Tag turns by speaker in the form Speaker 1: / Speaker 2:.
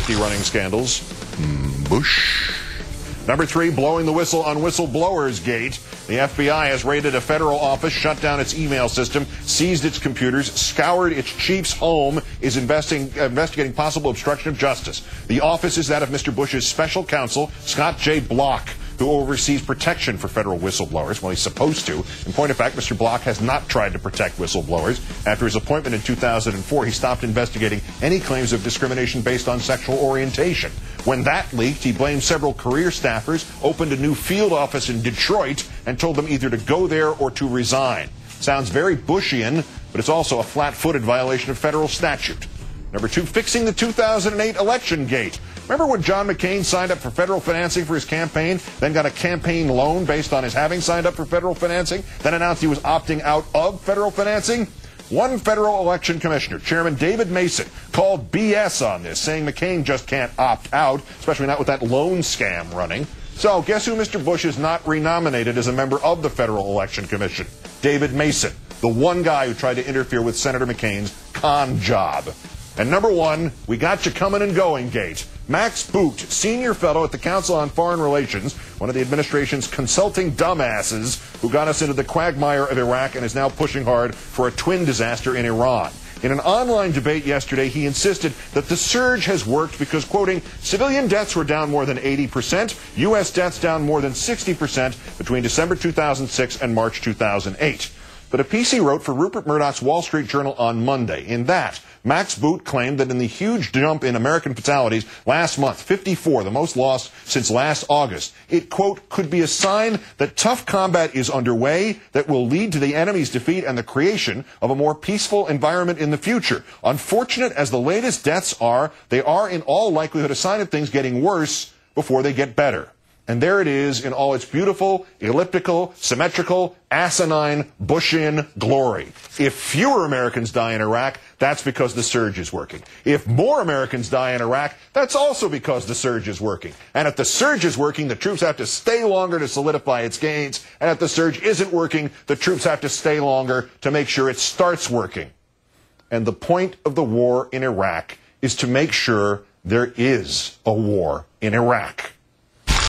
Speaker 1: running scandals. Bush. Number 3, blowing the whistle on whistleblowers gate. The FBI has raided a federal office, shut down its email system, seized its computers, scoured its chief's home, is investigating possible obstruction of justice. The office is that of Mr. Bush's special counsel, Scott J. Block, who oversees protection for federal whistleblowers. Well, he's supposed to. In point of fact, Mr. Block has not tried to protect whistleblowers. After his appointment in 2004, he stopped investigating any claims of discrimination based on sexual orientation. When that leaked, he blamed several career staffers, opened a new field office in Detroit, and told them either to go there or to resign. Sounds very Bushian, but it's also a flat-footed violation of federal statute. Number 2, fixing the 2008 election gate. Remember when John McCain signed up for federal financing for his campaign, then got a campaign loan based on his having signed up for federal financing, then announced he was opting out of federal financing? One federal election commissioner, Chairman David Mason, called BS on this, saying McCain just can't opt out, especially not with that loan scam running. So guess who Mr. Bush is not renominated as a member of the Federal Election Commission? David Mason, the one guy who tried to interfere with Senator McCain's con job. And number 1, we got you coming and going gate. Max Boot, senior fellow at the Council on Foreign Relations, one of the administration's consulting dumbasses who got us into the quagmire of Iraq and is now pushing hard for a twin disaster in Iran. In an online debate yesterday, he insisted that the surge has worked because, quoting, civilian deaths were down more than 80%, U.S. deaths down more than 60% between December 2006 and March 2008. But a piece he wrote for Rupert Murdoch's Wall Street Journal on Monday. In that, Max Boot claimed that in the huge jump in American fatalities last month, 54, the most lost since last August, it, quote, could be a sign that tough combat is underway that will lead to the enemy's defeat and the creation of a more peaceful environment in the future. Unfortunate as the latest deaths are, they are in all likelihood a sign of things getting worse before they get better. And there it is in all its beautiful, elliptical, symmetrical, asinine, Bushian glory. If fewer Americans die in Iraq, that's because the surge is working. If more Americans die in Iraq, that's also because the surge is working. And if the surge is working, the troops have to stay longer to solidify its gains. And if the surge isn't working, the troops have to stay longer to make sure it starts working. And the point of the war in Iraq is to make sure there is a war in Iraq.